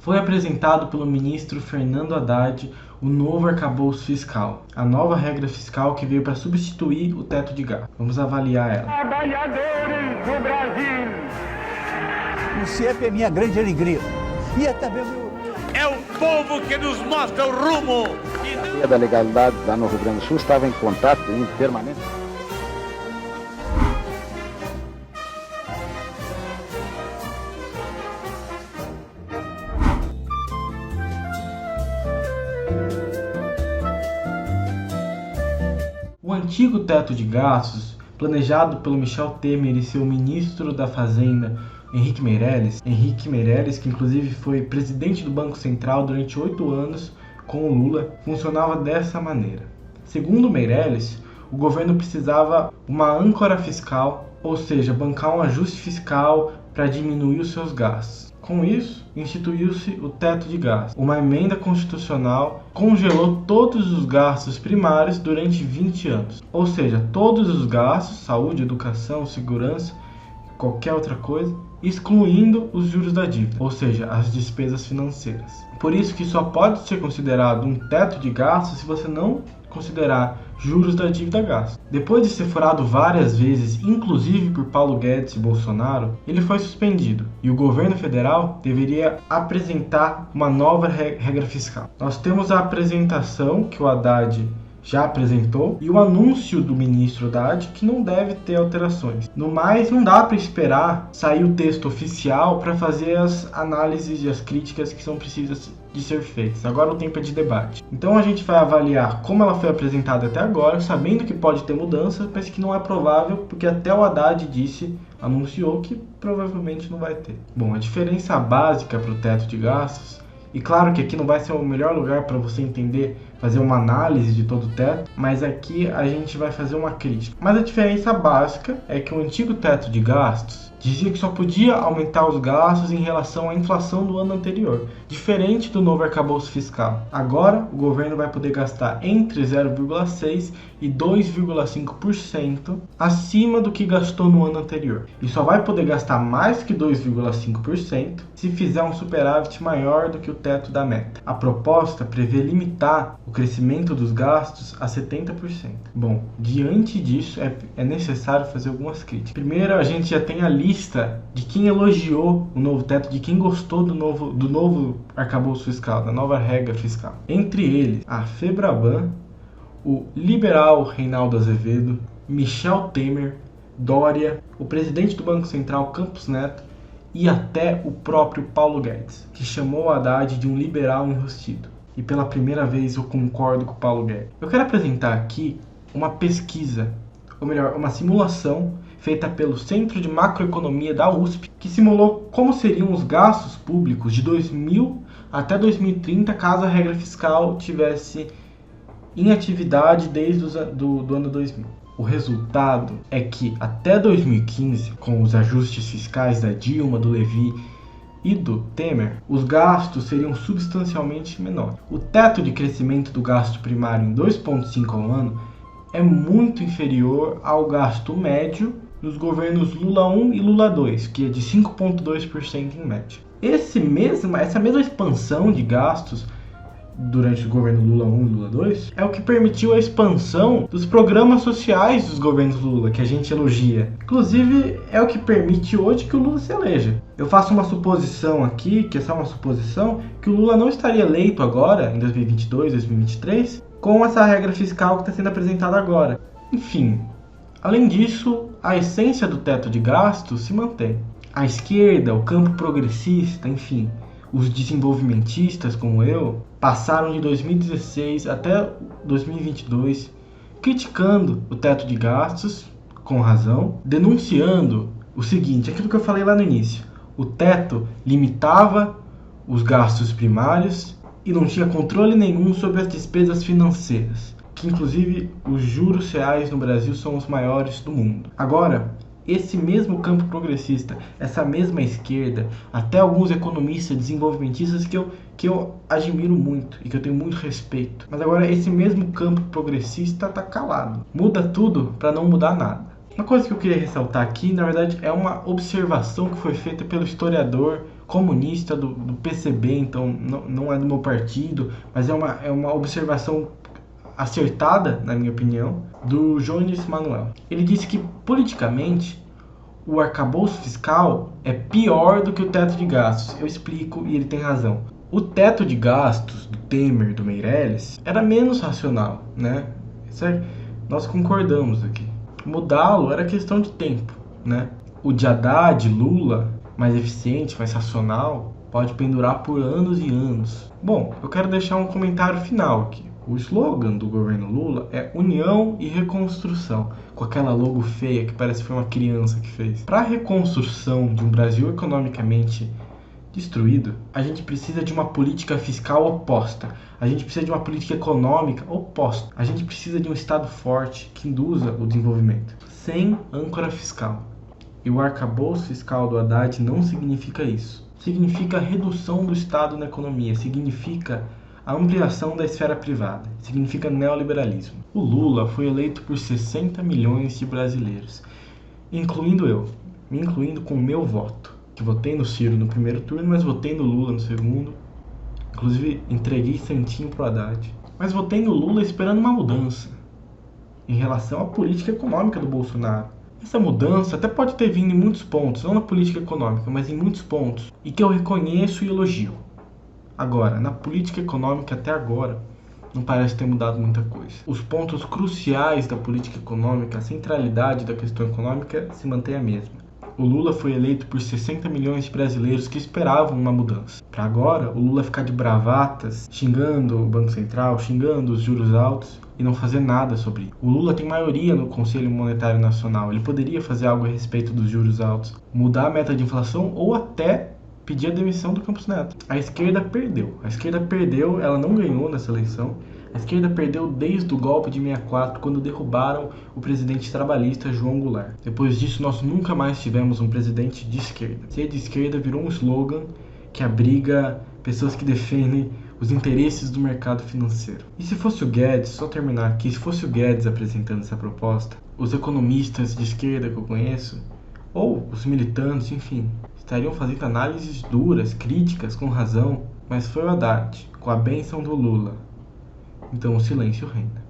Foi apresentado pelo ministro Fernando Haddad o novo arcabouço fiscal, a nova regra fiscal que veio para substituir o teto de gasto. Vamos avaliar ela. Trabalhadores do Brasil! O CIEP é minha grande alegria. E é também meu... É o povo que nos mostra o rumo! A via da legalidade lá no Rio Grande do Sul estava em contato permanente. O antigo teto de gastos, planejado pelo Michel Temer e seu ministro da Fazenda, Henrique Meirelles, que inclusive foi presidente do Banco Central durante 8 anos com o Lula, funcionava dessa maneira. Segundo Meirelles, o governo precisava uma âncora fiscal, ou seja, bancar um ajuste fiscal para diminuir os seus gastos. Com isso, instituiu-se o teto de gastos. Uma emenda constitucional congelou todos os gastos primários durante 20 anos. Ou seja, todos os gastos, saúde, educação, segurança, qualquer outra coisa, excluindo os juros da dívida, ou seja, as despesas financeiras. Por isso que só pode ser considerado um teto de gastos se você não considerar juros da dívida gasta. Depois de ser furado várias vezes, inclusive por Paulo Guedes e Bolsonaro, ele foi suspendido e o governo federal deveria apresentar uma nova regra fiscal. Nós temos a apresentação que o Haddad já apresentou e o anúncio do ministro Haddad que não deve ter alterações. No mais, não dá para esperar sair o texto oficial para fazer as análises e as críticas que são precisas de ser feitas. Agora o tempo é de debate. Então a gente vai avaliar como ela foi apresentada até agora, sabendo que pode ter mudanças, mas que não é provável, porque até o Haddad anunciou que provavelmente não vai ter. Bom, a diferença básica para o teto de gastos, e claro que aqui não vai ser o melhor lugar para você entender, fazer uma análise de todo o teto, mas aqui a gente vai fazer uma crítica. Mas a diferença básica é que o antigo teto de gastos dizia que só podia aumentar os gastos em relação à inflação do ano anterior, diferente do novo arcabouço fiscal. Agora, o governo vai poder gastar entre 0,6% e 2,5% acima do que gastou no ano anterior. E só vai poder gastar mais que 2,5% se fizer um superávit maior do que o teto da meta. A proposta prevê limitar o crescimento dos gastos a 70%. Bom, diante disso, é necessário fazer algumas críticas. Primeiro, a gente já tem a lista de quem elogiou o novo teto, de quem gostou do novo arcabouço fiscal, da nova regra fiscal. Entre eles, a Febraban, o liberal Reinaldo Azevedo, Michel Temer, Dória, o presidente do Banco Central, Campos Neto, e até o próprio Paulo Guedes, que chamou o Haddad de um liberal enrustido. E pela primeira vez eu concordo com o Paulo Guedes. Eu quero apresentar aqui uma pesquisa, ou melhor, uma simulação feita pelo Centro de Macroeconomia da USP, que simulou como seriam os gastos públicos de 2000 até 2030 caso a regra fiscal tivesse em atividade desde do ano 2000. O resultado é que até 2015, com os ajustes fiscais da Dilma, do Levi e do Temer, os gastos seriam substancialmente menores. O teto de crescimento do gasto primário em 2,5% ao ano é muito inferior ao gasto médio nos governos Lula 1 e Lula 2, que é de 5,2% em média. Essa mesma expansão de gastos durante o governo Lula 1 e Lula 2 é o que permitiu a expansão dos programas sociais dos governos Lula, que a gente elogia. Inclusive, é o que permite hoje que o Lula se eleja. Eu faço uma suposição aqui, que é só uma suposição, que o Lula não estaria eleito agora, em 2022, 2023, com essa regra fiscal que está sendo apresentada agora. Enfim, além disso, a essência do teto de gastos se mantém. A esquerda, o campo progressista, enfim, os desenvolvimentistas como eu, passaram de 2016 até 2022 criticando o teto de gastos, com razão, denunciando o seguinte, aquilo que eu falei lá no início. O teto limitava os gastos primários e não tinha controle nenhum sobre as despesas financeiras, que inclusive os juros reais no Brasil são os maiores do mundo. Agora, esse mesmo campo progressista, essa mesma esquerda, até alguns economistas desenvolvimentistas que eu admiro muito e que eu tenho muito respeito. Mas agora esse mesmo campo progressista está calado. Muda tudo para não mudar nada. Uma coisa que eu queria ressaltar aqui, na verdade, é uma observação que foi feita pelo historiador comunista do PCB, então não é do meu partido, mas é uma observação acertada, na minha opinião, do Jones Manuel. Ele disse que, politicamente, o arcabouço fiscal é pior do que o teto de gastos. Eu explico e ele tem razão. O teto de gastos do Temer, do Meirelles, era menos racional, né? Certo? Nós concordamos aqui. Mudá-lo era questão de tempo, né? O de Haddad, Lula, mais eficiente, mais racional, pode pendurar por anos e anos. Bom, eu quero deixar um comentário final aqui. O slogan do governo Lula é União e Reconstrução, com aquela logo feia que parece que foi uma criança que fez. Para a reconstrução de um Brasil economicamente destruído, a gente precisa de uma política fiscal oposta. A gente precisa de uma política econômica oposta. A gente precisa de um Estado forte que induza o desenvolvimento, sem âncora fiscal. E o arcabouço fiscal do Haddad não significa isso. Significa redução do Estado na economia, significa a ampliação da esfera privada, significa neoliberalismo. O Lula foi eleito por 60 milhões de brasileiros, incluindo eu, me incluindo com o meu voto, que votei no Ciro no primeiro turno, mas votei no Lula no segundo, inclusive entreguei santinho pro Haddad. Mas votei no Lula esperando uma mudança em relação à política econômica do Bolsonaro. Essa mudança até pode ter vindo em muitos pontos, não na política econômica, mas em muitos pontos, e que eu reconheço e elogio. Agora, na política econômica até agora, não parece ter mudado muita coisa. Os pontos cruciais da política econômica, a centralidade da questão econômica se mantém a mesma. O Lula foi eleito por 60 milhões de brasileiros que esperavam uma mudança. Para agora, o Lula ficar de bravatas, xingando o Banco Central, xingando os juros altos e não fazer nada sobre isso. O Lula tem maioria no Conselho Monetário Nacional. Ele poderia fazer algo a respeito dos juros altos, mudar a meta de inflação ou até pedir a demissão do Campos Neto. A esquerda perdeu, ela não ganhou nessa eleição. A esquerda perdeu desde o golpe de 64, quando derrubaram o presidente trabalhista João Goulart. Depois disso, nós nunca mais tivemos um presidente de esquerda. Ser de esquerda virou um slogan que abriga pessoas que defendem os interesses do mercado financeiro. E se fosse o Guedes, só terminar aqui, se fosse o Guedes apresentando essa proposta, os economistas de esquerda que eu conheço, ou os militantes, enfim, estariam fazendo análises duras, críticas, com razão, mas foi o Haddad, com a bênção do Lula. Então o silêncio reina.